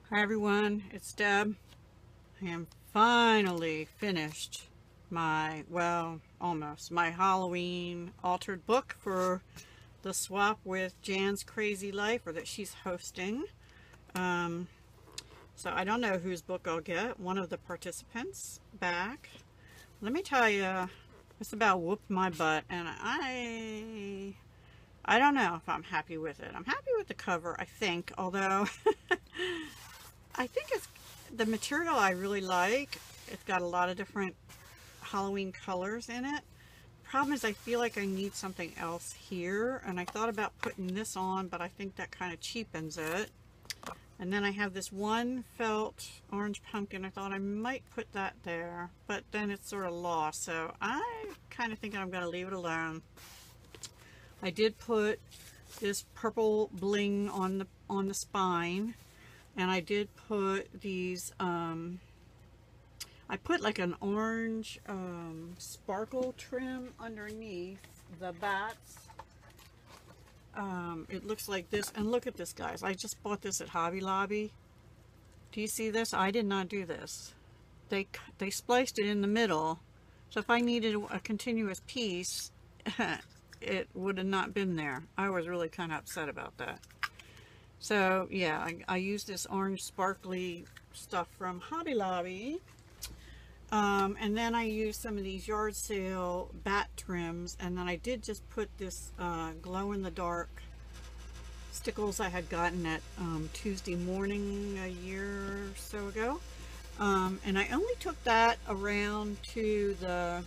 Hi everyone, it's Deb. I am finally finished my, well, almost, my Halloween altered book for the swap with JansCrazyLife, or that she's hosting. So I don't know whose book I'll get. One of the participants back. Let me tell you, it's about whooped my butt, and I don't know if I'm happy with it. I'm happy with the cover, I think, although I think it's the material I really like. It's got a lot of different Halloween colors in it. Problem is I feel like I need something else here, and I thought about putting this on, but I think that kind of cheapens it. And then I have this one felt orange pumpkin. I thought I might put that there, but then it's sort of lost, so I kind of think I'm going to leave it alone. I did put this purple bling on the spine, and I did put these I put like an orange sparkle trim underneath the bats. It looks like this, and look at this, guys. I just bought this at Hobby Lobby. Do you see this? I did not do this. They spliced it in the middle, so if I needed a continuous piece it would have not been there. I was really kind of upset about that. So yeah, I used this orange sparkly stuff from Hobby Lobby. And then I used some of these yard sale bat trims, and then I did just put this glow-in-the-dark stickles I had gotten at Tuesday Morning a year or so ago. And I only took that around to the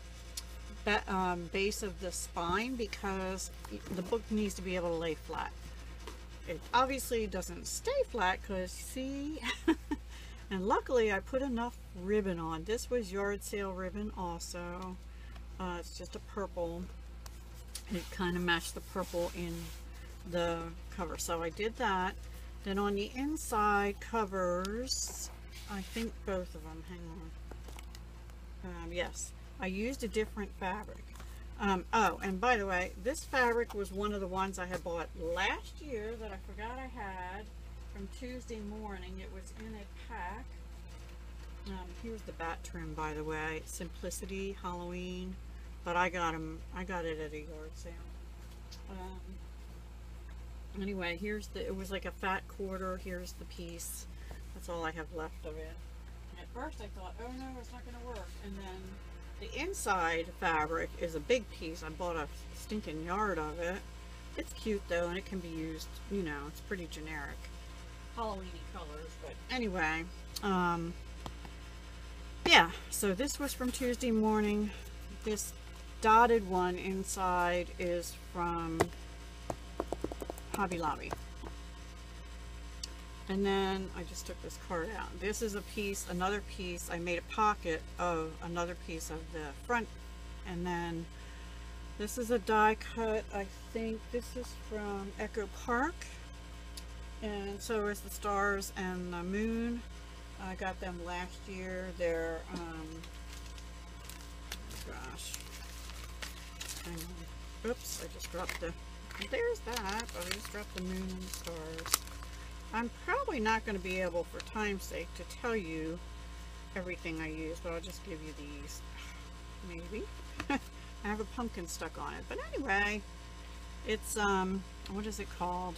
base of the spine because the book needs to be able to lay flat. It obviously doesn't stay flat because, see, and luckily I put enough ribbon on. This was yard sale ribbon also. It's just a purple. It kind of matched the purple in the cover, so I did that. Then on the inside covers, I think both of them, hang on. Yes, I used a different fabric. Oh, and by the way, this fabric was one of the ones I had bought last year that I forgot I had from Tuesday Morning. It was in a pack. Here's the bat trim, by the way. Simplicity Halloween, but I got it at a yard sale. Anyway, it was like a fat quarter. Here's the piece. That's all I have left of it. At first I thought, oh no, it's not going to work. And then the inside fabric is a big piece. I bought a stinking yard of it. It's cute though, and it can be used, you know, it's pretty generic Halloween-y colors. But anyway, yeah, so this was from Tuesday Morning. This dotted one inside is from Hobby Lobby. And then I just took this card out. This is a piece, another piece. I made a pocket of another piece of the front. And then this is a die cut. I think this is from Echo Park. And so is the stars and the moon. I got them last year. They're, gosh. Hang on. Oops, I just dropped there's that. But I just dropped the moon and the stars. I'm probably not going to be able, for time's sake, to tell you everything I use, but I'll just give you these. Maybe. I have a pumpkin stuck on it. But anyway, it's, what is it called?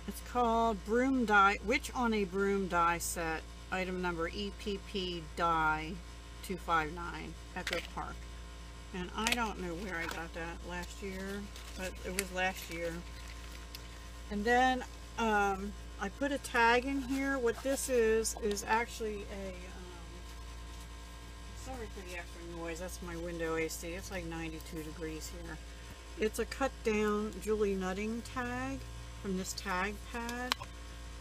It's called Broom Die, Witch on a Broom Die Set, item number EPP Die 259, Echo Park. And I don't know where I got that last year, but it was last year. And then I put a tag in here. What this is actually a, sorry for the extra noise, that's my window AC. It's like 92 degrees here. It's a cut down Julie Nutting tag from this tag pad.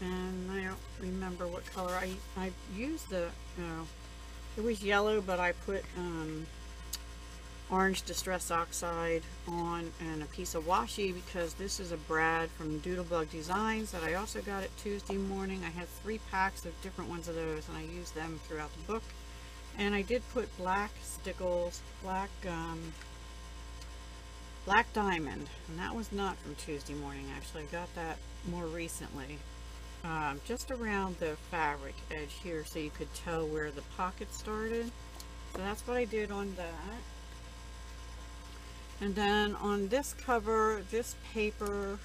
And I don't remember what color. I used the, it was yellow, but I put orange Distress Oxide on and a piece of washi because this is a brad from Dahlia Designs that I also got at Tuesday Morning. I had 3 packs of different ones of those, and I used them throughout the book. And I did put black stickles, black diamond, and that was not from Tuesday Morning. Actually, I got that more recently. just around the fabric edge here so you could tell where the pocket started. So that's what I did on that. And then on this cover, this paper,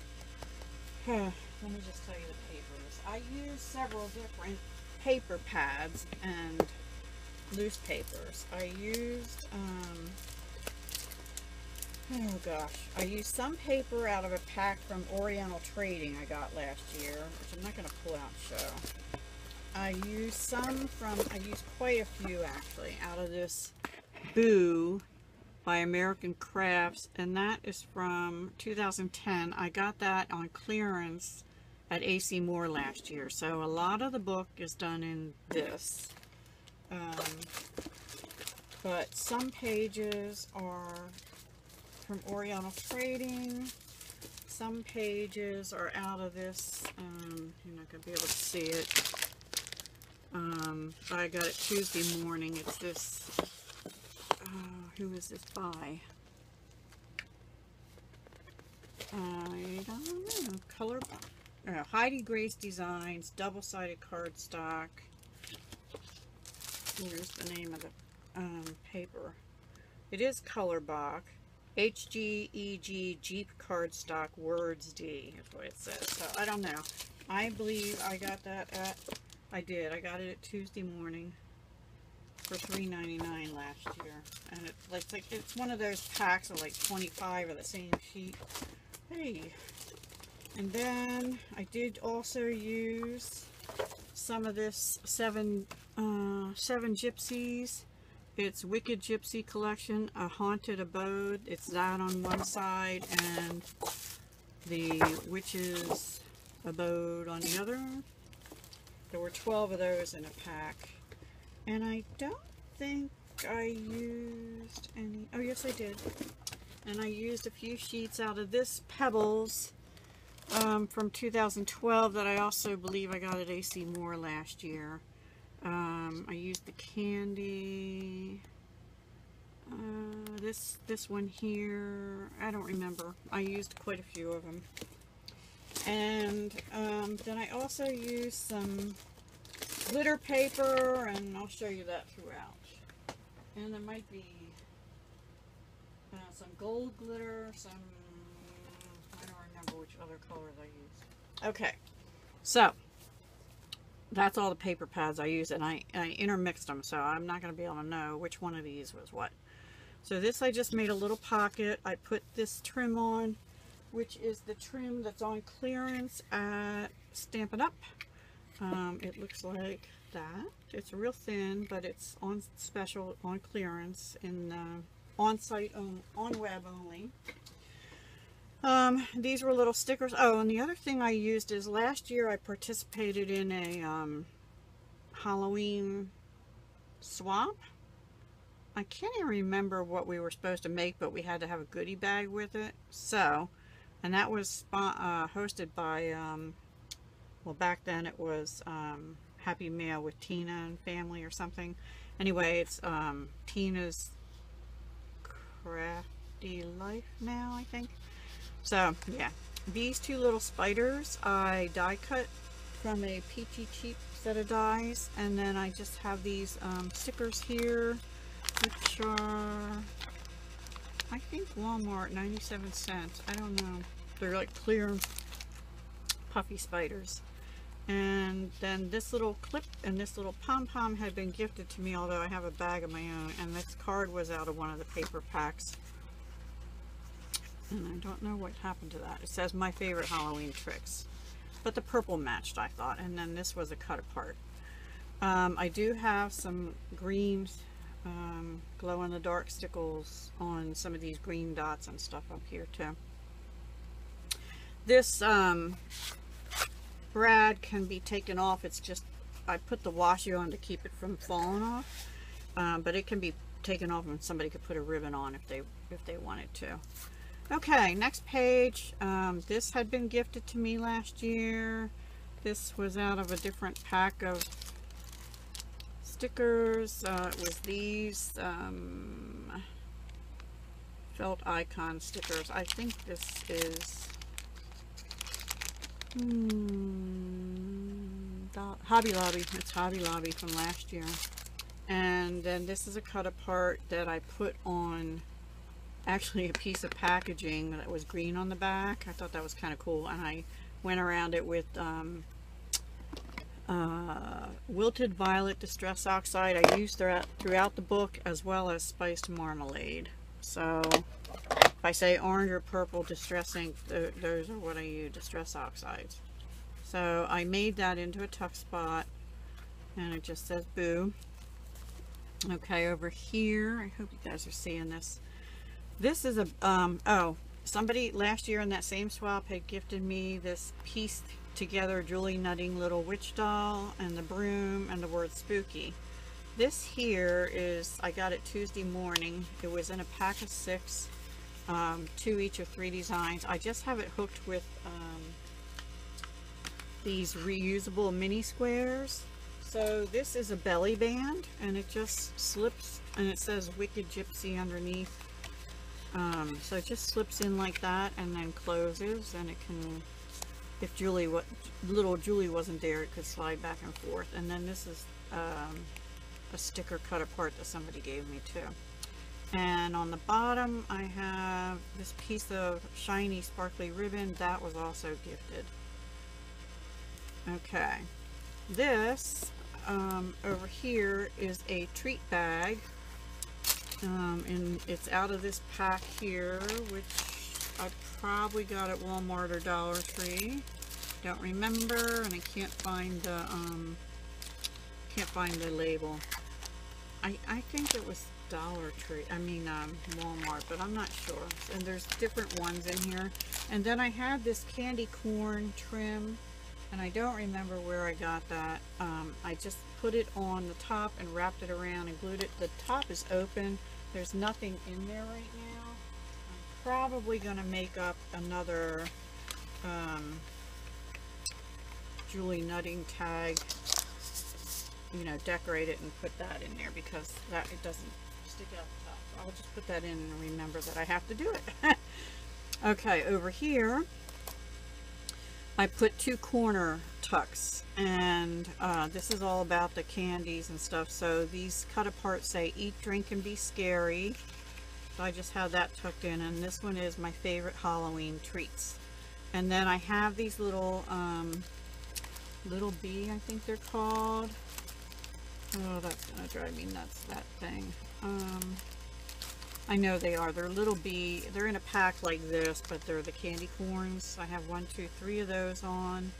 let me just tell you the papers. I used several different paper pads and loose papers. I used, oh gosh, I used some paper out of a pack from Oriental Trading I got last year, which I'm not going to pull out and show. I used I used quite a few actually, out of this Boo by American Crafts, and that is from 2010. I got that on clearance at AC Moore last year, so a lot of the book is done in this. But some pages are from Oriental Trading. Some pages are out of this. You're not going to be able to see it. I got it Tuesday morning. It's this. Who is this by? I don't know. Color. Heidi Grace Designs, double-sided cardstock. Here's the name of the paper. It is Colorbach. HGEG Jeep Cardstock Words D is what it says. So I don't know. I believe I got that at. I did. I got it at Tuesday morning for $3.99 last year, and it's one of those packs of like 25 of the same sheet. Hey, and then I did also use some of this seven Gypsies. It's Wicked Gypsy Collection, A Haunted Abode. It's that on one side, and the Witch's Abode on the other. There were 12 of those in a pack. And I don't think I used any. Oh, yes, I did. And I used a few sheets out of this Pebbles from 2012 that I also believe I got at AC Moore last year. I used the candy. This one here. I don't remember. I used quite a few of them. And then I also used some glitter paper, and I'll show you that throughout. And there might be some gold glitter, some, I don't remember which other colors I used. Okay, so that's all the paper pads I used, and I intermixed them, so I'm not going to be able to know which one of these was what. So this I just made a little pocket. I put this trim on, which is the trim that's on clearance at Stampin' Up. It looks like that. It's real thin, but it's on special, on clearance, in on site, on web only. These were little stickers. Oh, and the other thing I used is last year I participated in a Halloween swap. I can't even remember what we were supposed to make, but we had to have a goodie bag with it. So, and that was hosted by, well, back then it was Happy Mail with Tina and Family or something. Anyway, it's Tina's Crafty Life now, I think. So, yeah. These two little spiders I die cut from a peachy cheap set of dies. And then I just have these stickers here, which are, I think Walmart, 97 cents. I don't know. They're like clear puffy spiders. And then this little clip and this little pom-pom had been gifted to me, although I have a bag of my own. And this card was out of one of the paper packs. And I don't know what happened to that. It says my favorite Halloween tricks. But the purple matched, I thought. And then this was a cut apart. I do have some green glow-in-the-dark stickles on some of these green dots and stuff up here too. This brad can be taken off. It's just, I put the washi on to keep it from falling off. But it can be taken off, and somebody could put a ribbon on if they wanted to. Okay, next page. This had been gifted to me last year. This was out of a different pack of stickers. It was these felt icon stickers. I think this is Hobby Lobby. It's Hobby Lobby from last year. And then this is a cut apart that I put on actually a piece of packaging that was green on the back. I thought that was kind of cool, and I went around it with wilted violet distress oxide I used throughout the book, as well as spiced marmalade. So if I say orange or purple distress ink, those are what I use, distress oxides. So I made that into a tuck spot, and it just says boo. Okay, over here, I hope you guys are seeing this. This is a oh, somebody last year in that same swap had gifted me this piece together Julie nutting little witch doll and the broom and the word spooky. This here is, I got it Tuesday morning. It was in a pack of 6, 2 each of 3 designs. I just have it hooked with these reusable mini squares. So this is a belly band, and it just slips, and it says Wicked Gypsy underneath. So it just slips in like that and then closes, and it can, if little Julie wasn't there, it could slide back and forth. And then this is a sticker cut apart that somebody gave me too. And on the bottom I have this piece of shiny sparkly ribbon that was also gifted. Okay, this over here is a treat bag, and it's out of this pack here, which I probably got at Walmart or Dollar Tree. Don't remember, and I can't find the label. I think it was Dollar Tree, Walmart, but I'm not sure. And there's different ones in here. And then I have this candy corn trim, and I don't remember where I got that. I just put it on the top and wrapped it around and glued it. The top is open. There's nothing in there right now. I'm probably going to make up another Julie nutting tag, decorate it and put that in there, because that it doesn't stick out the top. I'll just put that in and remember that I have to do it. Okay, over here I put 2 corner tucks, and this is all about the candies and stuff. So these cut apart say eat, drink, and be scary. So I just have that tucked in, and this one is my favorite Halloween treats. And then I have these little little bee, I think they're called. Oh, that's gonna drive me nuts, that thing. I know they are. They're little bee. They're in a pack like this, but they're the candy corns. I have 1, 2, 3 of those on.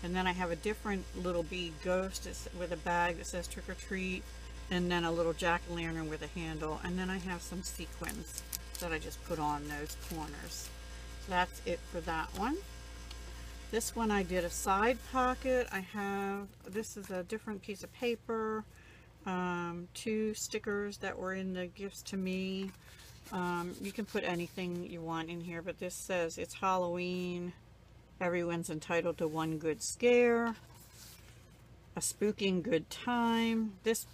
And then I have a different little bee ghost with a bag that says trick or treat, and then a little jack-o'-lantern with a handle. And then I have some sequins that I just put on those corners. So that's it for that one. This one I did a side pocket. This is a different piece of paper. 2 stickers that were in the gifts to me. You can put anything you want in here, but this says it's Halloween, everyone's entitled to one good scare, a spooking good time. This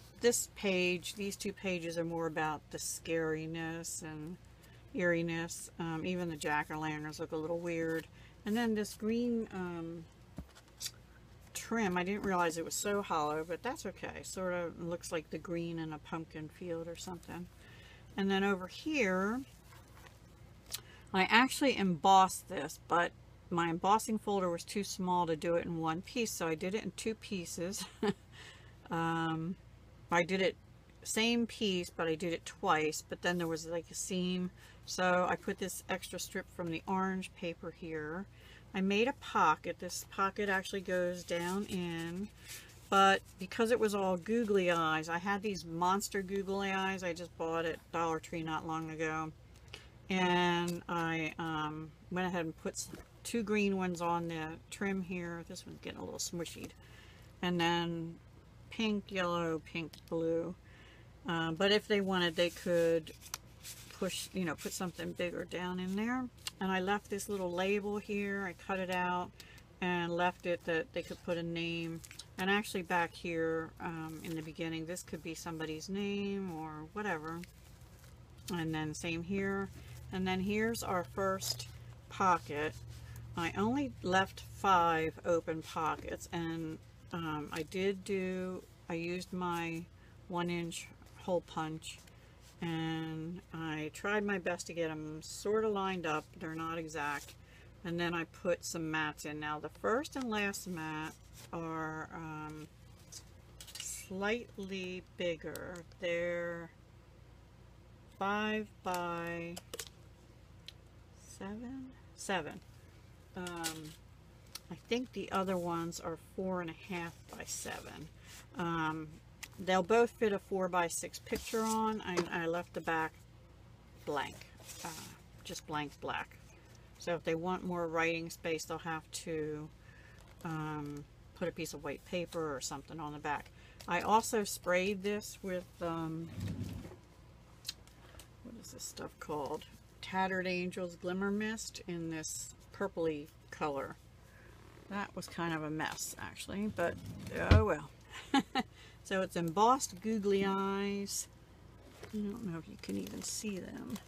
page, these 2 pages are more about the scariness and eeriness. Even the jack-o'-lanterns look a little weird. And then this green trim, I didn't realize it was so hollow, but that's okay. Sort of looks like the green in a pumpkin field or something. And then over here, I actually embossed this, but my embossing folder was too small to do it in one piece, so I did it in 2 pieces. I did it same piece, but I did it twice, but then there was like a seam, so I put this extra strip from the orange paper here. I made a pocket. This pocket actually goes down in, but because it was all googly eyes, I had these monster googly eyes I just bought at Dollar Tree not long ago, and I went ahead and put 2 green ones on the trim here. This one's getting a little smushied, and then pink, yellow, pink, blue. But if they wanted, they could push, put something bigger down in there. And I left this little label here. I cut it out and left it that they could put a name. And actually back here in the beginning, this could be somebody's name or whatever. And then same here. And then here's our first pocket. I only left 5 open pockets, and I used my 1-inch hole punch, and I tried my best to get them sort of lined up. They're not exact. And then I put some mats in. Now the first and last mat are slightly bigger. They're 5 by 7. I think the other ones are 4.5 by 7. They'll both fit a 4 by 6 picture on. I left the back blank, just blank black. So if they want more writing space, they'll have to put a piece of white paper or something on the back. I also sprayed this with, what is this stuff called? Tattered Angels Glimmer Mist in this purpley color. That was kind of a mess, actually, but oh well. So it's embossed googly eyes. I don't know if you can even see them.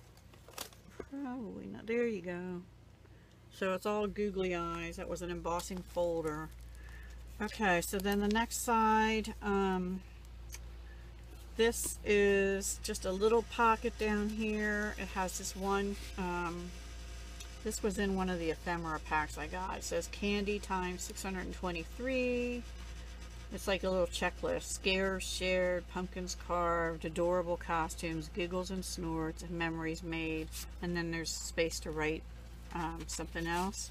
Probably not. There you go. So it's all googly eyes. That was an embossing folder. Okay, so then the next side, this is just a little pocket down here. It has this one, this was in one of the ephemera packs I got. It says candy times 623. It's like a little checklist. Scares shared, pumpkins carved, adorable costumes, giggles and snorts, and memories made. And then there's space to write something else.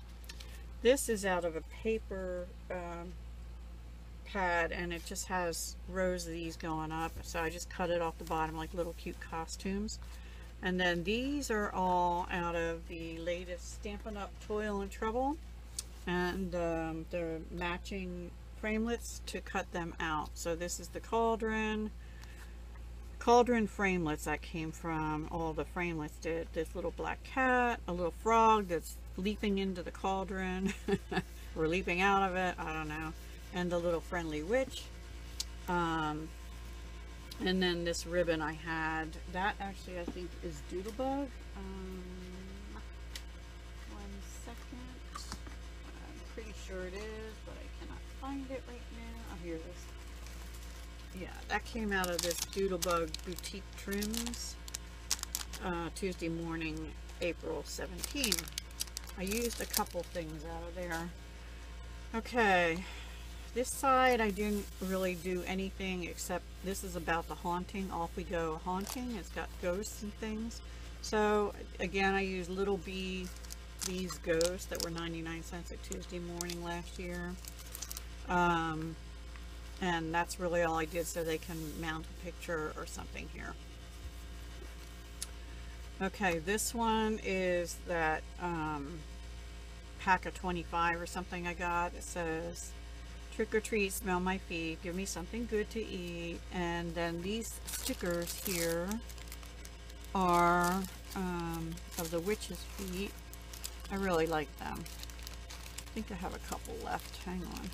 This is out of a paper pad, and it just has rows of these going up. So I just cut it off the bottom like little cute costumes. And then these are all out of the latest Stampin' Up! Toil and Trouble. And they're matching framelits to cut them out. So this is the cauldron framelits that came from all the framelits did. This little black cat, a little frog that's leaping into the cauldron or leaping out of it, I don't know, and the little friendly witch. And then this ribbon I had, that actually I think is Doodlebug. 1 second. I'm pretty sure it is, but I cannot find it right now. Oh, here it is. Yeah, that came out of this Doodlebug Boutique Trims, Tuesday morning, April 17. I used a couple things out of there. Okay, this side I didn't really do anything except this is about the haunting. Off we go haunting. It's got ghosts and things. So again, I used Little Bee, these ghosts that were 99 cents at Tuesday morning last year. And that's really all I did, so they can mount a picture or something here. Okay, this one is that pack of 25 or something I got. It says, trick or treat, smell my feet, give me something good to eat. And then these stickers here are of the witch's feet. I really like them. I think I have a couple left. Hang on.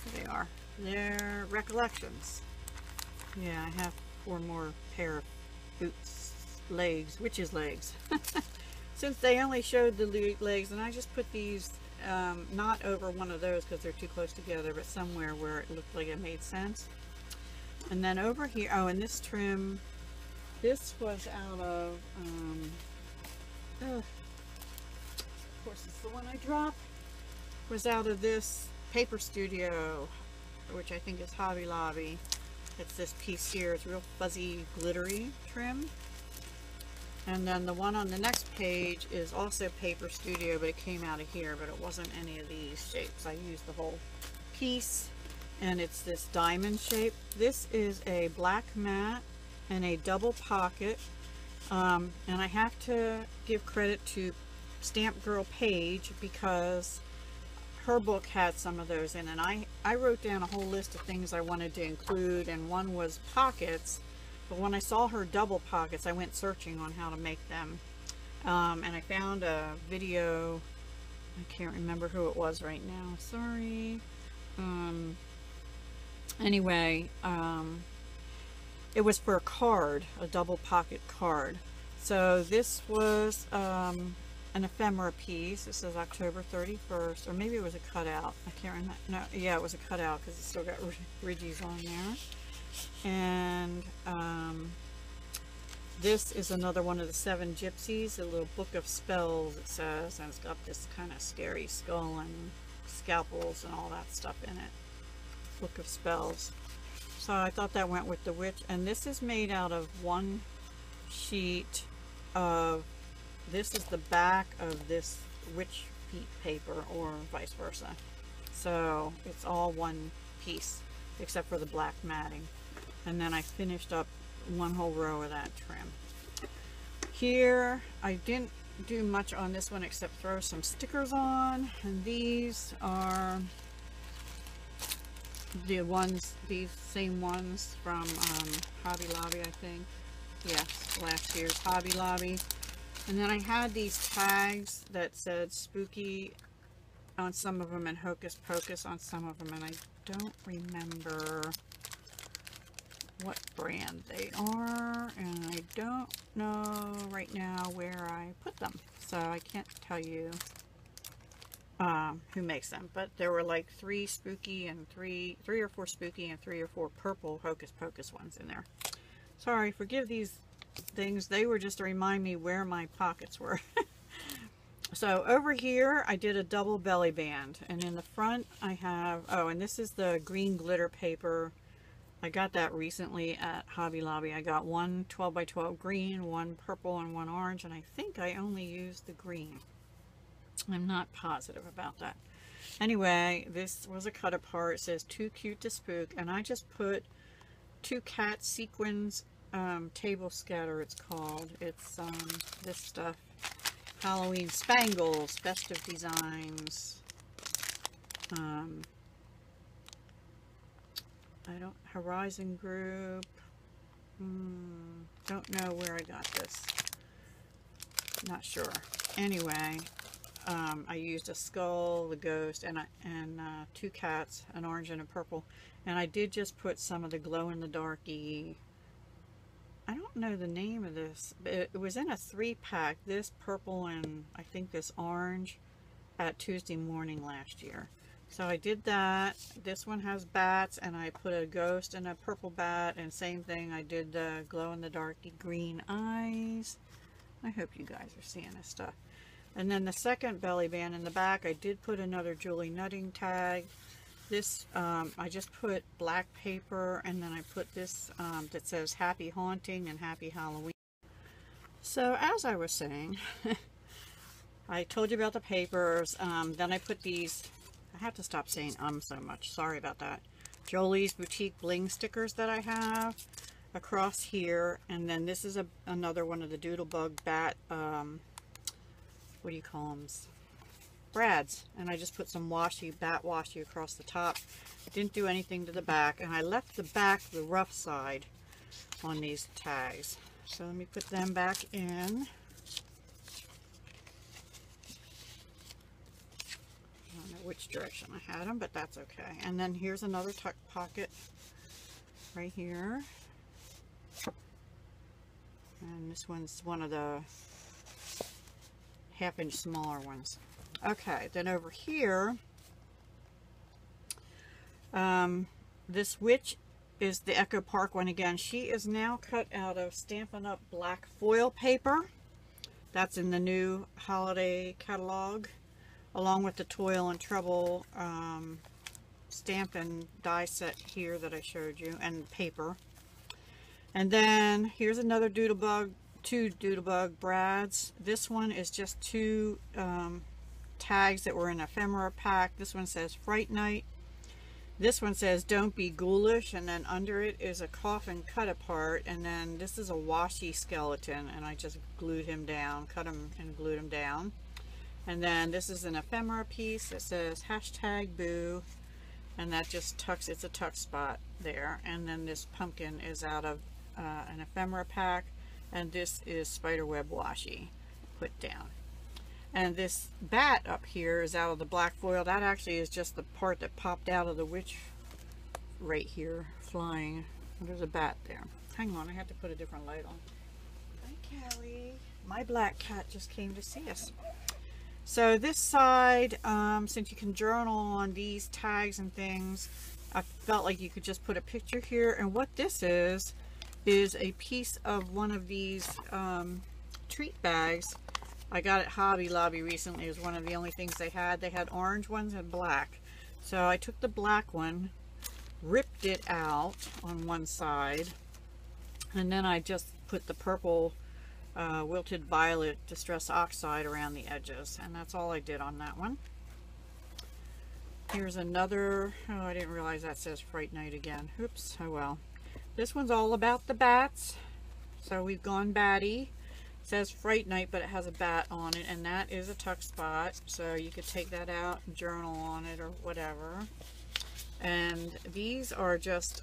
Here they are. They're recollections. Yeah, I have 4 more pair of boots, legs, witch's legs. Since they only showed the legs, and I just put these not over one of those because they're too close together, but somewhere where it looked like it made sense. And then over here, oh, and this trim, this was out of, of course it's the one I dropped, was out of this Paper Studio, which I think is Hobby Lobby. It's this piece here. It's real fuzzy, glittery trim. And then the one on the next page is also Paper Studio, but it came out of here, but it wasn't any of these shapes. I used the whole piece, and it's this diamond shape. This is a black mat and a double pocket. And I have to give credit to Stamp Girl Paige because her book had some of those in, and I wrote down a whole list of things I wanted to include, and one was pockets. But when I saw her double pockets, I went searching on how to make them, and I found a video. I can't remember who it was right now, sorry. Anyway, it was for a card, a double pocket card. So this was an ephemera piece. This is October 31st, or maybe it was a cutout. I can't remember. No, yeah, it was a cutout because it's still got ridges on there. And this is another one of the 7 gypsies, a little book of spells, it says, and it's got this kind of scary skull and scalpels and all that stuff in it. Book of spells. So I thought that went with the witch. And this is made out of one sheet of, this is the back of this witch paper, or vice versa. So it's all one piece except for the black matting. And then I finished up one whole row of that trim. Here I didn't do much on this one except throw some stickers on, and these are the ones, these same ones from Hobby Lobby, I think. Yes, last year's Hobby Lobby. And then I had these tags that said spooky on some of them and hocus pocus on some of them, and I don't remember what brand they are, and I don't know right now where I put them, so I can't tell you who makes them. But there were like 3 spooky and 3 or 4 spooky and 3 or 4 purple hocus pocus ones in there. Sorry, forgive these things, they were just to remind me where my pockets were. So over here I did a double belly band, and in the front I have, oh, and this is the green glitter paper. I got that recently at Hobby Lobby. I got one 12 by 12 green, one purple, and one orange, and I think I only used the green. I'm not positive about that. Anyway, this was a cut apart. It says Too Cute to Spook, and I just put 2 cat sequins table scatter, it's called. It's this stuff. Halloween Spangles, Festive Designs. I don't, Horizon Group, don't know where I got this, not sure. Anyway, I used a skull, the ghost, and 2 cats, an orange and a purple, and I did just put some of the glow-in-the-darky, I don't know the name of this, but it was in a 3-pack, this purple and I think this orange, at Tuesday Morning last year. So I did that. This one has bats, and I put a ghost and a purple bat, and same thing, I did the glow-in-the-darky green eyes. I hope you guys are seeing this stuff. And then the second belly band in the back, I did put another Julie Nutting tag. This, I just put black paper, and then I put this that says Happy Haunting and Happy Halloween. So as I was saying, I told you about the papers, then I put these, I have to stop saying so much, sorry about that, Jolie's Boutique Bling stickers that I have across here, and then this is another one of the Doodlebug bat, what do you call them, brads, and I just put some washi, bat washi across the top. Didn't do anything to the back, and I left the back, the rough side, on these tags. So let me put them back in. I don't know which direction I had them, but that's okay. And then here's another tuck pocket right here. And this one's one of the 1/2 inch smaller ones. Okay, then over here, this witch is the Echo Park one again. She is now cut out of Stampin' Up black foil paper. That's in the new holiday catalog, along with the Toil and Trouble stamp and die set here that I showed you, and paper. And then here's another Doodlebug, 2 Doodlebug brads. This one is just 2 tags that were in ephemera pack. This one says Fright Night. This one says Don't Be Ghoulish, and then under it is a coffin cut apart, and then this is a washi skeleton, and I just glued him down, cut him and glued him down. And then this is an ephemera piece that says #boo, and that just tucks, it's a tuck spot there. And then this pumpkin is out of an ephemera pack, and this is spiderweb washi put down. And this bat up here is out of the black foil. That actually is just the part that popped out of the witch right here, flying. There's a bat there. Hang on, I have to put a different light on. Hi, Callie. my black cat just came to see us. So this side, since you can journal on these tags and things, I felt like you could just put a picture here. And what this is a piece of one of these treat bags. I got at Hobby Lobby recently. It was one of the only things they had. They had orange ones and black. So I took the black one, ripped it out on one side, and then I just put the purple wilted violet distress oxide around the edges, and that's all I did on that one. Here's another, oh, I didn't realize that says Fright Night again. Oops, oh well. This one's all about the bats. So we've gone batty. It says Fright Night, but it has a bat on it, and that is a tuck spot. So you could take that out and journal on it or whatever. And these are just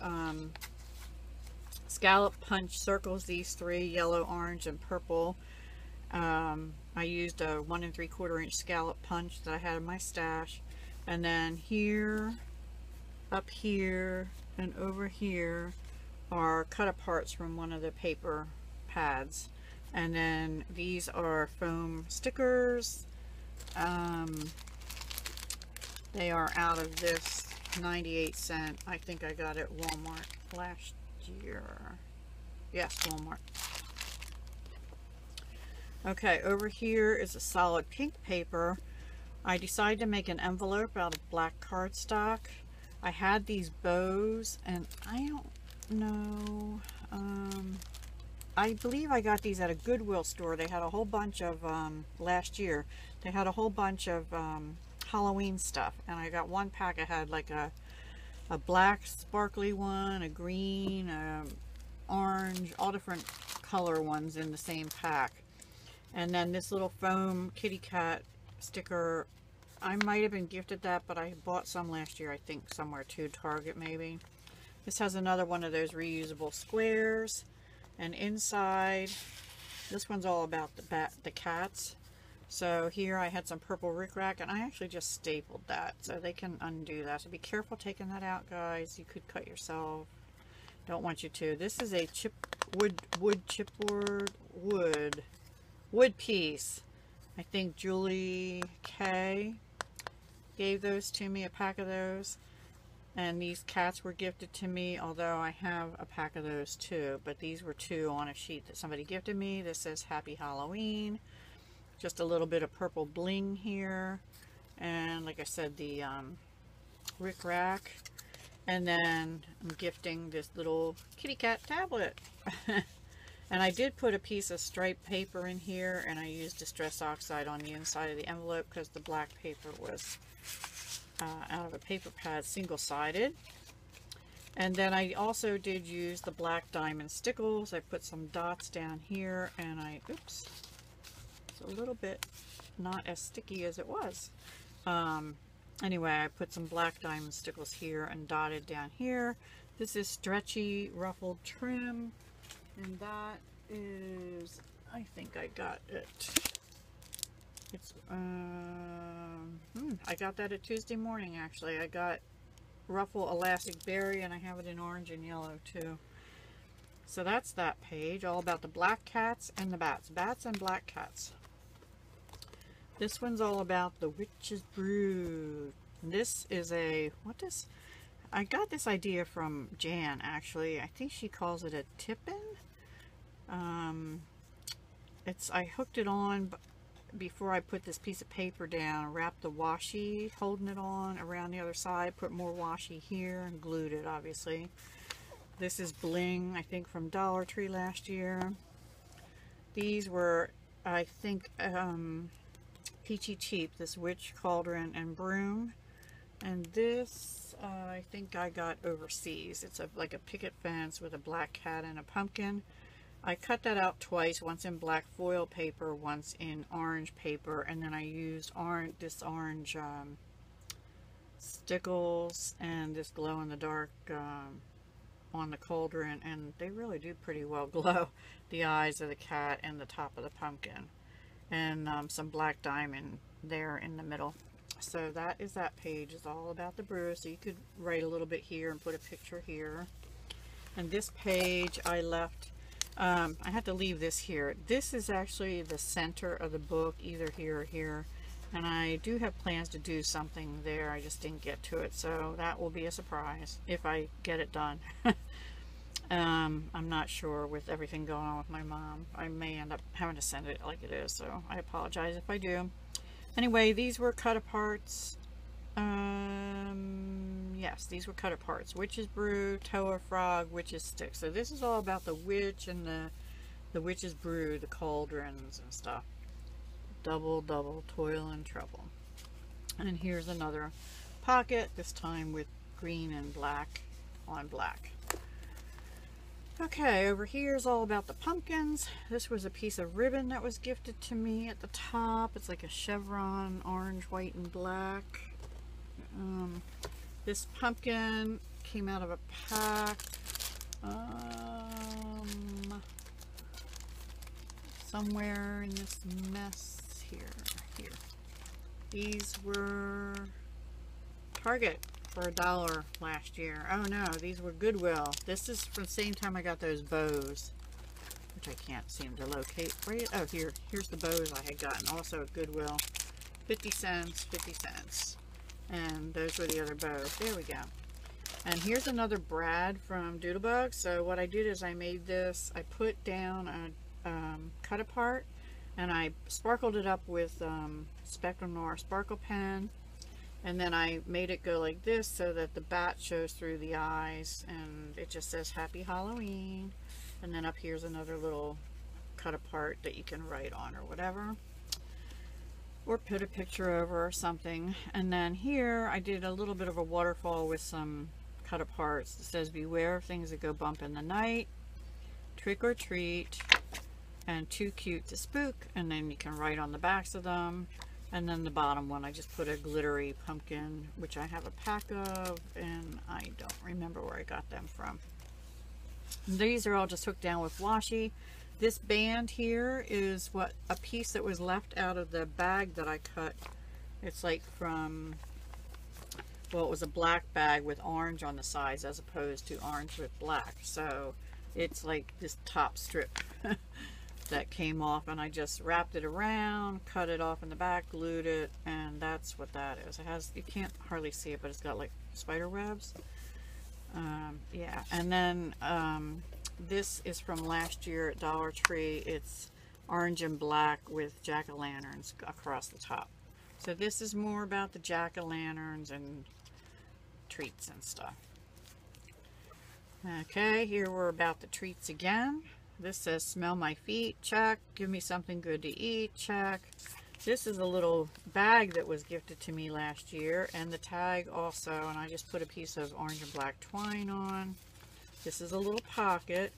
scallop punch circles, these three, yellow, orange, and purple. I used a 1 3/4 inch scallop punch that I had in my stash. And then here, up here, and over here are cut aparts from one of the paper pads. And then these are foam stickers. They are out of this 98¢. I think I got it at Walmart last year. Yes, Walmart. Okay, over here is a solid pink paper. I decided to make an envelope out of black cardstock. I had these bows, and I don't know, I believe I got these at a Goodwill store. They had a whole bunch of, last year, they had a whole bunch of Halloween stuff, and I got one pack. I had like a black sparkly one, a green, orange, all different color ones in the same pack. And then this little foam kitty cat sticker, I might have been gifted that, but I bought some last year, I think somewhere too, Target maybe. This has another one of those reusable squares, and inside, this one's all about the cats. So here I had some purple rickrack, and I actually just stapled that, so they can undo that. So be careful taking that out, guys. You could cut yourself. Don't want you to. This is a chipboard wood piece. I think Julie K gave those to me, a pack of those. And these cats were gifted to me, although I have a pack of those too. But these were two on a sheet that somebody gifted me. This says Happy Halloween. Just a little bit of purple bling here. And like I said, the rickrack. And then I'm gifting this little kitty cat tablet. And I did put a piece of striped paper in here, and I used Distress Oxide on the inside of the envelope because the black paper was out of a paper pad, single-sided. And then I also did use the black diamond stickles. I put some dots down here, and oops, it's a little bit not as sticky as it was. Anyway, I put some black diamond stickles here and dotted down here. This is stretchy ruffled trim, and that is, I think I got it. It's I got that at Tuesday morning, actually. I got ruffle elastic berry, and I have it in orange and yellow too. So that's that page, all about the black cats and the bats. Bats and black cats. This one's all about the Witch's Brew. This is a, I got this idea from Jan, actually. I think she calls it a tippin'. I hooked it on before I put this piece of paper down, wrapped the washi, holding it on around the other side, put more washi here, and glued it, obviously. This is bling, I think from Dollar Tree last year. These were, I think, peachy cheap, this witch cauldron and broom. And this, I think I got overseas. It's like a picket fence with a black cat and a pumpkin. I cut that out twice, once in black foil paper, once in orange paper, and then I used this orange stickles and this glow-in-the-dark on the cauldron, and they really do pretty well glow the eyes of the cat and the top of the pumpkin, and some black diamond there in the middle. So that is that page. It's all about the brew, so you could write a little bit here and put a picture here. And this page I left I had to leave this here. This is actually the center of the book, either here or here. And I do have plans to do something there. I just didn't get to it. So that will be a surprise if I get it done. I'm not sure with everything going on with my mom. I may end up having to send it like it is. So I apologize if I do. Anyway, these were cut aparts. Yes, these were cut aparts. Witch's Brew, Toa Frog, Witch's Stick. So this is all about the witch and the Witch's Brew, the cauldrons and stuff. Double, double, toil and trouble. And here's another pocket, this time with green and black on black. Okay, over here is all about the pumpkins. This was a piece of ribbon that was gifted to me at the top. It's like a chevron, orange, white, and black. This pumpkin came out of a pack. Somewhere in this mess here. These were Target for $1 last year. Oh no, these were Goodwill. This is from the same time I got those bows, which I can't seem to locate. Oh, here's the bows I had gotten also at Goodwill. 50 cents, 50 cents. And those were the other bows. There we go. And here's another brad from Doodlebug. So what I did is I made this, I put down a cut apart, and I sparkled it up with Spectrum Noir sparkle pen, and then I made it go like this so that the bat shows through the eyes, and it just says Happy Halloween. And then up here's another little cut apart that you can write on or whatever, or put a picture over or something. And then here I did a little bit of a waterfall with some cut aparts. It says beware of things that go bump in the night, trick or treat, and too cute to spook. And then you can write on the backs of them. And then the bottom one I just put a glittery pumpkin, which I have a pack of, and I don't remember where I got them from. And these are all just hooked down with washi. This band here is a piece that was left out of the bag that I cut. It's like from, well, it was a black bag with orange on the sides as opposed to orange with black. So it's like this top strip that came off, and I just wrapped it around, cut it off in the back, glued it, and that's what that is. It has, you can't hardly see it, but it's got like spider webs. Yeah, and then this is from last year at Dollar Tree. It's orange and black with jack-o'-lanterns across the top. So this is more about the jack-o'-lanterns and treats and stuff. Okay, here we're about the treats again. This says smell my feet, check. Give me something good to eat, check. This is a little bag that was gifted to me last year, and the tag also, and I just put a piece of orange and black twine on. This is a little pocket,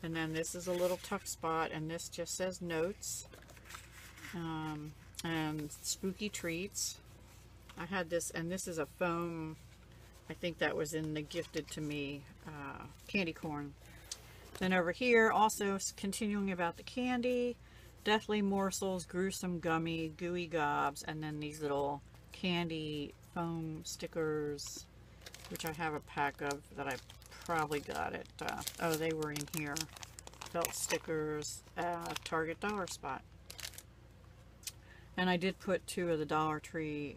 and then this is a little tuck spot, and this just says notes, and spooky treats. I had this, and this is a foam, I think that was in the gifted to me candy corn. Then over here, also continuing about the candy, Deathly Morsels, Gruesome Gummy, Gooey Gobs, and then these little candy foam stickers, which I have a pack of that I probably got at, oh, they were in here. Felt stickers, Target Dollar Spot. And I did put 2 of the Dollar Tree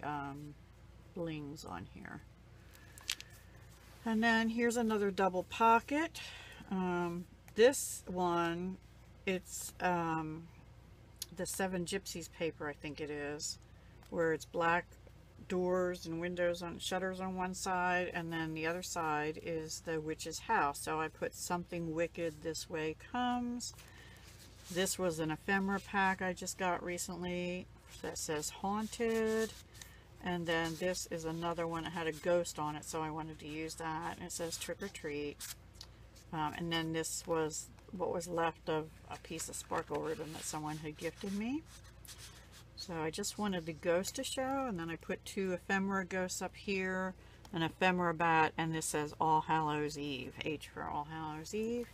blings on here. And then here's another double pocket. This one, it's the 7 Gypsies paper, I think it is, where it's black doors and windows on shutters on one side, and then the other side is the witch's house. So I put something wicked this way comes. This was an ephemera pack I just got recently that says haunted, and then this is another one that had a ghost on it, so I wanted to use that, and it says trick or treat. And then this was what was left of a piece of sparkle ribbon that someone had gifted me. So I just wanted the ghost to show, and then I put 2 ephemera ghosts up here, an ephemera bat, and this says All Hallows Eve, H for All Hallows Eve.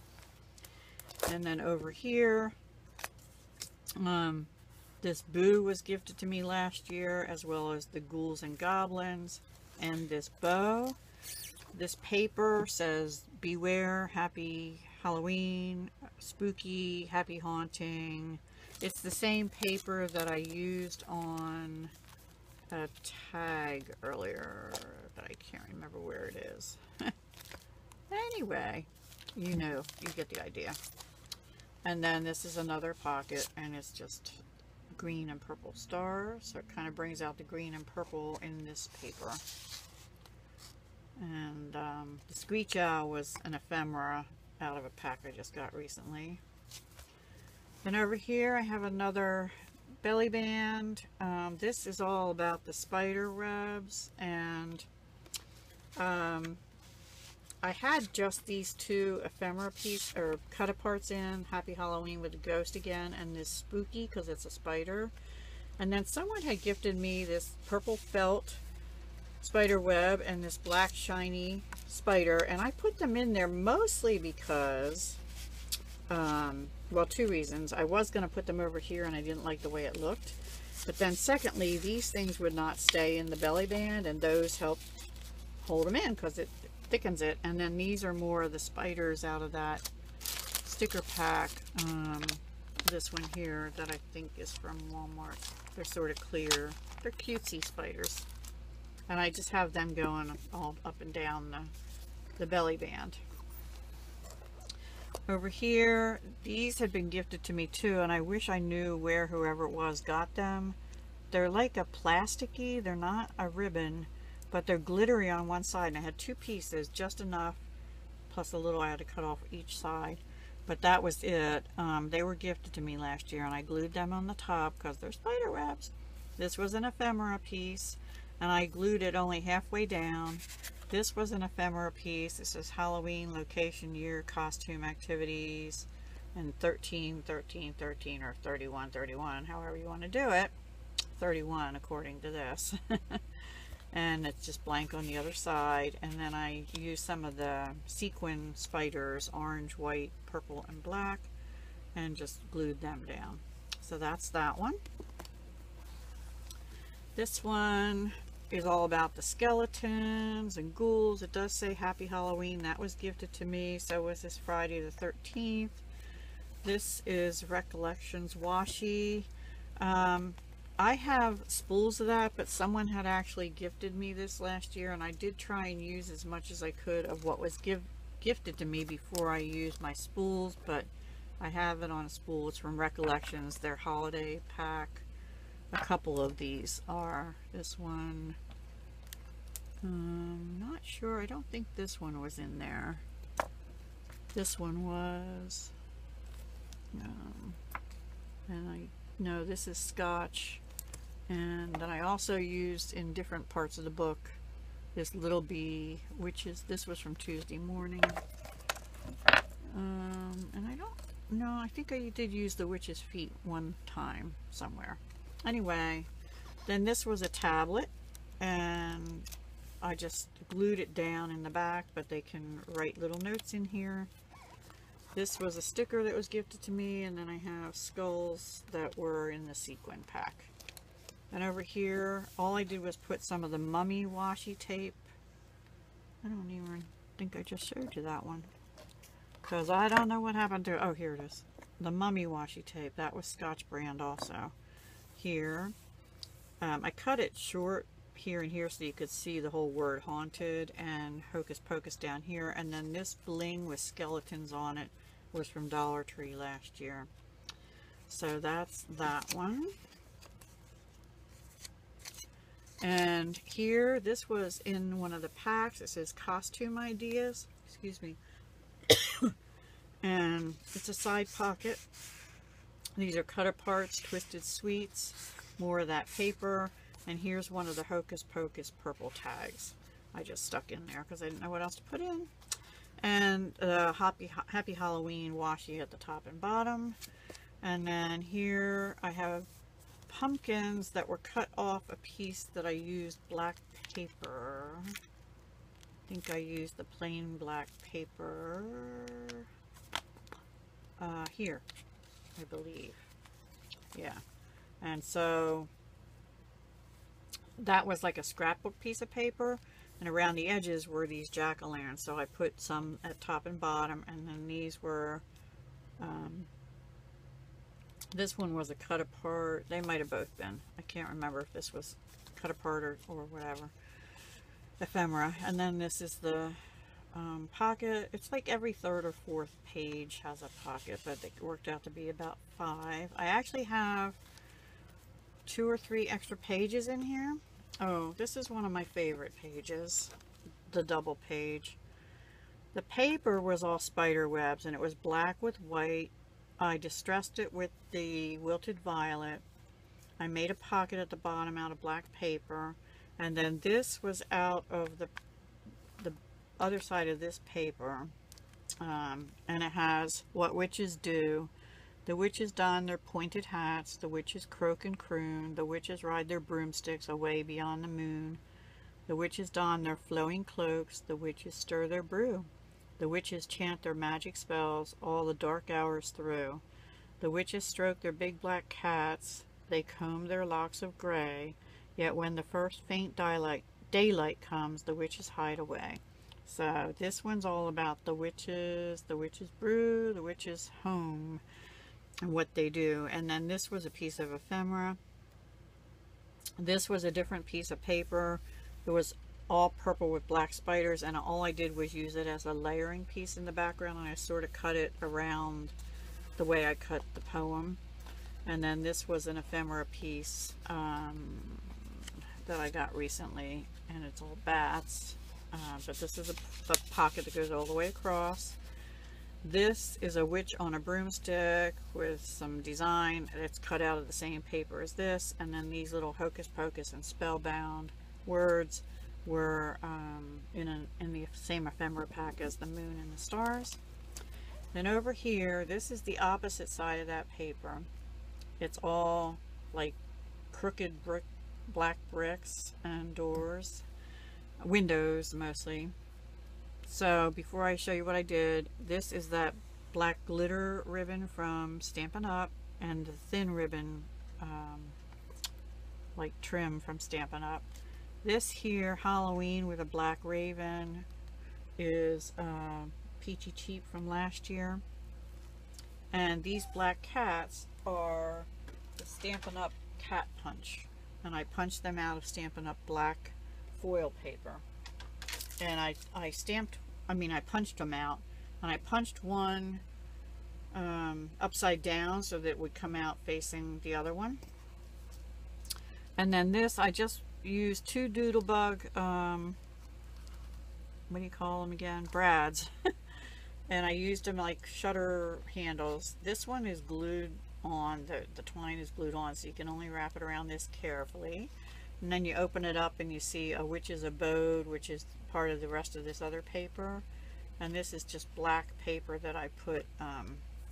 And then over here, this boo was gifted to me last year, as well as the ghouls and goblins, and this bow. This paper says beware, happy Halloween, spooky, happy haunting. It's the same paper that I used on a tag earlier, but I can't remember where it is. Anyway, you know, you get the idea. And then this is another pocket, and it's just green and purple stars, so it kind of brings out the green and purple in this paper. And the Screech Owl was an ephemera out of a pack I just got recently. Then over here I have another belly band. This is all about the spider webs, and I had just these two ephemera piece or cut aparts in, Happy Halloween with the ghost again, and this spooky because it's a spider. And then someone had gifted me this purple felt spider web and this black shiny spider, and I put them in there mostly because well, two reasons. I was going to put them over here and I didn't like the way it looked, but then secondly, these things would not stay in the belly band, and those help hold them in because it thickens it. And then these are more of the spiders out of that sticker pack. This one here that I think is from Walmart. They're sort of clear. They're cutesy spiders. And I just have them going all up and down the belly band. Over here, these had been gifted to me too, and I wish I knew where whoever it was got them. They're like a plasticky, they're not a ribbon, but they're glittery on one side, and I had two pieces, just enough, plus a little I had to cut off each side. But that was it. They were gifted to me last year, and I glued them on the top because they're spider webs. This was an ephemera piece, and I glued it only halfway down. This was an ephemera piece. This is Halloween, location, year, costume, activities, and 13, 13, 13, or 31, 31, however you want to do it. 31 according to this. And it's just blank on the other side. And then I used some of the sequin spiders, orange, white, purple, and black, and just glued them down. So that's that one. This one is all about the skeletons and ghouls. It does say Happy Halloween. That was gifted to me. So was this Friday the 13th. This is Recollections washi. I have spools of that, but someone had actually gifted me this last year, and I did try and use as much as I could of what was gifted to me before I used my spools, but I have it on a spool. It's from Recollections, their holiday pack. A couple of these are. This one, not sure. I don't think this one was in there. This one was. And I know this is Scotch. And then I also used in different parts of the book this little bee, which is, this was from Tuesday morning. And I don't know, I think I did use the witch's feet one time somewhere. Anyway, then this was a tablet, and I just glued it down in the back, but they can write little notes in here. This was a sticker that was gifted to me, and then I have skulls that were in the sequin pack. And over here, all I did was put some of the mummy washi tape. I don't even think I just showed you that one, because I don't know what happened to, oh, here it is. The mummy washi tape, that was Scotch brand also. Here, I cut it short here and here so you could see the whole word haunted, and Hocus Pocus down here. And then this bling with skeletons on it was from Dollar Tree last year. So that's that one. And here, this was in one of the packs. It says costume ideas. Excuse me. And it's a side pocket. These are cut aparts, twisted sweets, more of that paper. And here's one of the Hocus Pocus purple tags I just stuck in there because I didn't know what else to put in. And Happy Halloween washi at the top and bottom. And then here I have pumpkins that were cut off a piece that I used black paper. I think I used the plain black paper here, I believe. Yeah. And so that was like a scrapbook piece of paper, and around the edges were these jack-o'-lanterns. So I put some at top and bottom, and then these were, this one was a cut apart. They might have both been. I can't remember if this was cut apart or whatever. Ephemera. And then this is the pocket. It's like every third or fourth page has a pocket, but it worked out to be about 5. I actually have 2 or 3 extra pages in here. Oh, this is one of my favorite pages, the double page. The paper was all spider webs, and it was black with white. I distressed it with the wilted violet. I made a pocket at the bottom out of black paper, and then this was out of the other side of this paper, and it has what witches do. The witches don their pointed hats, the witches croak and croon, the witches ride their broomsticks away beyond the moon. The witches don their flowing cloaks, the witches stir their brew. The witches chant their magic spells all the dark hours through. The witches stroke their big black cats, they comb their locks of gray, yet when the first faint daylight comes, the witches hide away. So this one's all about the witches brew, the witches home, and what they do. And then this was a piece of ephemera. This was a different piece of paper. It was all purple with black spiders, and all I did was use it as a layering piece in the background, and I sort of cut it around the way I cut the poem. And then this was an ephemera piece that I got recently, and it's all bats, but this is a pocket that goes all the way across. This is a witch on a broomstick with some design. It's cut out of the same paper as this, and then these little hocus pocus and spellbound words were in the same ephemera pack as the moon and the stars. Then over here, this is the opposite side of that paper. It's all like crooked black bricks and doors, windows mostly. So before I show you what I did, this is that black glitter ribbon from Stampin' Up, and the thin ribbon like trim from Stampin' Up. This here, Halloween with a black raven, is Peachy Cheap from last year. And these black cats are the Stampin' Up cat punch. And I punched them out of Stampin' Up black foil paper. And I punched them out. And I punched one upside down so that it would come out facing the other one. And then this, I just used 2 Doodlebug, what do you call them again? Brads. And I used them like shutter handles. This one is glued on, the twine is glued on, so you can only wrap it around this carefully. And then you open it up and you see a witch's abode, which is part of the rest of this other paper. And this is just black paper that I put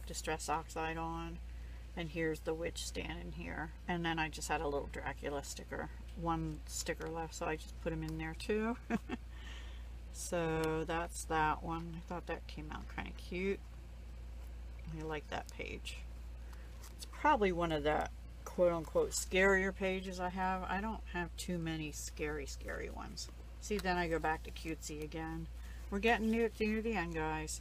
Distress Oxide on. And here's the witch standing here. And then I just had a little Dracula sticker. One sticker left, so I just put him in there too. So that's that one. I thought that came out kind of cute. I like that page. It's probably one of the quote-unquote scarier pages I have. I don't have too many scary ones. See, then I go back to cutesy again. We're getting near the end, guys.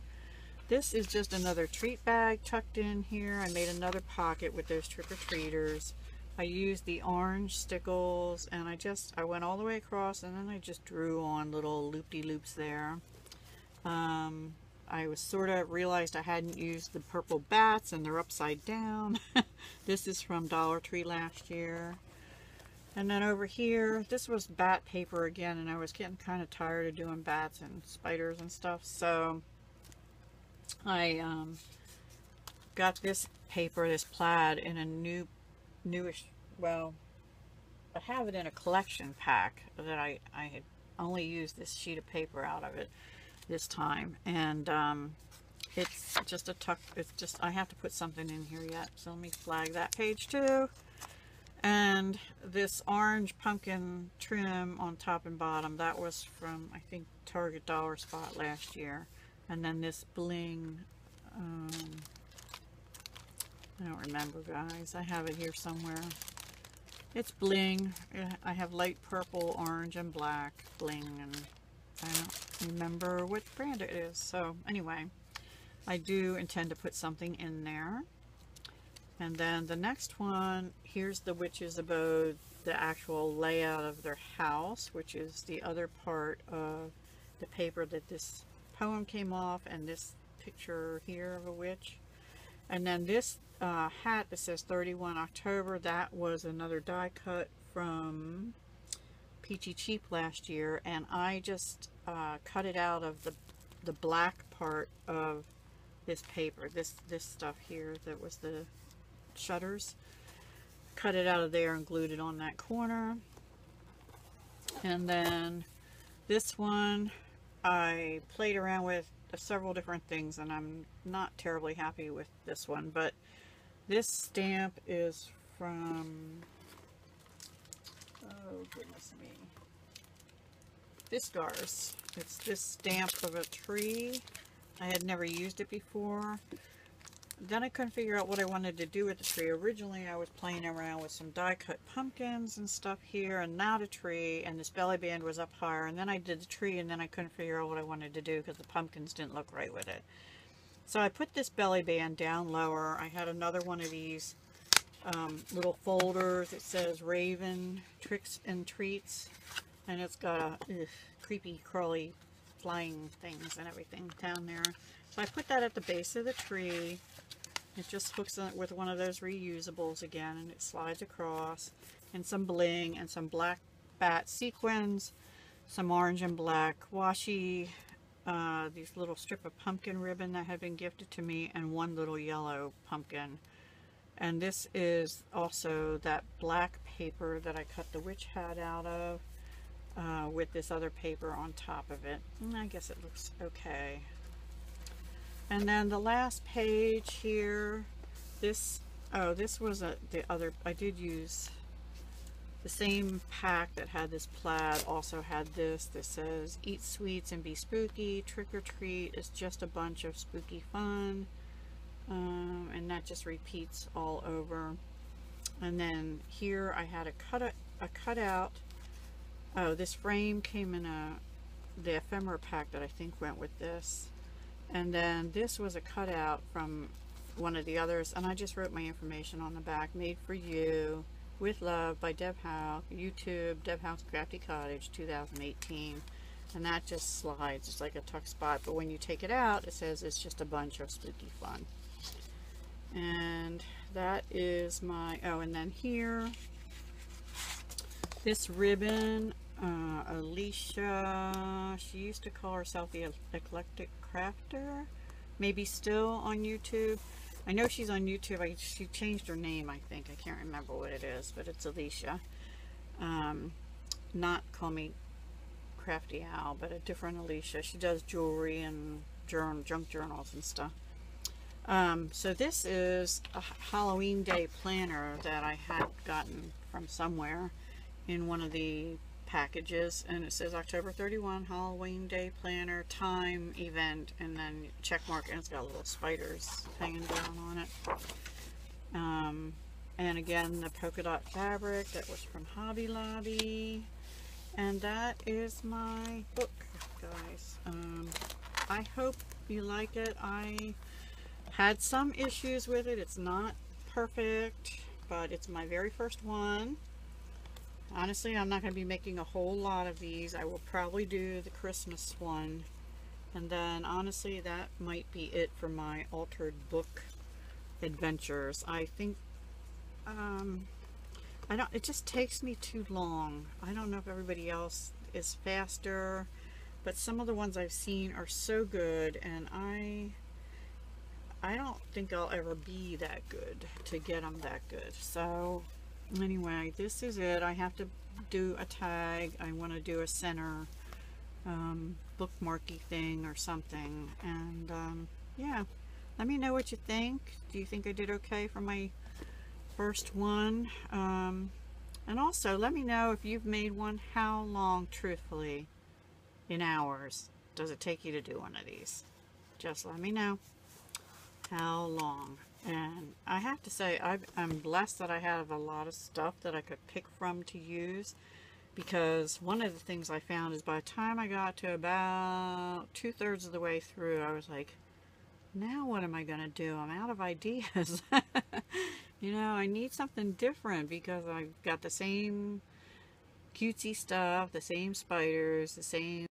This is just another treat bag tucked in here. I made another pocket with those trick-or-treaters. I used the orange stickles, and I went all the way across, and then I just drew on little loop-de-loops there. I was sort of realized I hadn't used the purple bats, and they're upside down. This is from Dollar Tree last year. And then over here, this was bat paper again, and I was getting kind of tired of doing bats and spiders and stuff, so I got this paper, this plaid, in a newish, well, I have it in a collection pack that I had only used this sheet of paper out of it this time, and it's just a tuck. It's just, I have to put something in here yet, so let me flag that page too. And this orange pumpkin trim on top and bottom, that was from, I think, Target Dollar Spot last year. And then this bling, I don't remember, guys. I have it here somewhere. It's bling. I have light purple, orange, and black bling, and I don't remember what brand it is. So anyway, I do intend to put something in there. And then the next one, here's the witch's abode, the actual layout of their house, which is the other part of the paper that this poem came off, and this picture here of a witch. And then this hat that says 31 October, that was another die cut from Peachy Cheap last year, and I just cut it out of the black part of this paper, this stuff here that was the shutters. Cut it out of there and glued it on that corner. And then this one I played around with several different things, and I'm not terribly happy with this one, but this stamp is from, oh goodness me, Fiskars. It's this stamp of a tree. I had never used it before. Then I couldn't figure out what I wanted to do with the tree. Originally I was playing around with some die cut pumpkins and stuff here, and now the tree, and this belly band was up higher, and then I did the tree, and then I couldn't figure out what I wanted to do because the pumpkins didn't look right with it. So I put this belly band down lower. I had another one of these little folders. It says Raven Tricks and Treats, and it's got a creepy crawly flying things and everything down there. So I put that at the base of the tree. It just hooks on with one of those reusables again, and it slides across, and some bling, and some black bat sequins, some orange and black washi, these little strip of pumpkin ribbon that had been gifted to me, and one little yellow pumpkin. And this is also that black paper that I cut the witch hat out of, with this other paper on top of it. And I guess it looks okay. And then the last page here, this was the other, I did use the same pack that had this plaid, also had this that says eat sweets and be spooky, trick or treat, it's just a bunch of spooky fun, and that just repeats all over. And then here I had a cutout. Oh, this frame came in the ephemera pack that I think went with this. And then this was a cutout from one of the others, and I just wrote my information on the back. Made for you, with love, by Deb Howe, YouTube, Deb Howe's Crafty Cottage, 2018. And that just slides, it's like a tuck spot, but when you take it out, it says it's just a bunch of spooky fun. And that is my, oh, and then here, this ribbon, Alicia, she used to call herself the Eclectic Crafter, maybe still on YouTube. I know she's on YouTube. She changed her name, I think. I can't remember what it is, but it's Alicia. Not Call Me Crafty Owl, but a different Alicia. She does jewelry and junk journals and stuff. So this is a Halloween Day planner that I had gotten from somewhere in one of the packages, and it says October 31 Halloween Day planner, time, event, and then check mark, and it's got little spiders hanging down on it. And again, the polka dot fabric that was from Hobby Lobby. And that is my book, guys. I hope you like it. I had some issues with it. It's not perfect, but it's my very first one. Honestly, I'm not going to be making a whole lot of these. I will probably do the Christmas one. And then, honestly, that might be it for my altered book adventures. I think, it just takes me too long. I don't know if everybody else is faster, but some of the ones I've seen are so good, and I don't think I'll ever be that good to get them that good. So anyway, this is it. I have to do a tag. I want to do a center bookmarky thing or something, and yeah, let me know what you think. Do you think I did okay for my first one? And also let me know if you've made one. How long, truthfully, in hours, does it take you to do one of these? Just let me know how long. And I have to say, I'm blessed that I have a lot of stuff that I could pick from to use, because one of the things I found is by the time I got to about 2/3 of the way through, I was like, now what am I going to do? I'm out of ideas. You know, I need something different because I've got the same cutesy stuff, the same spiders, the same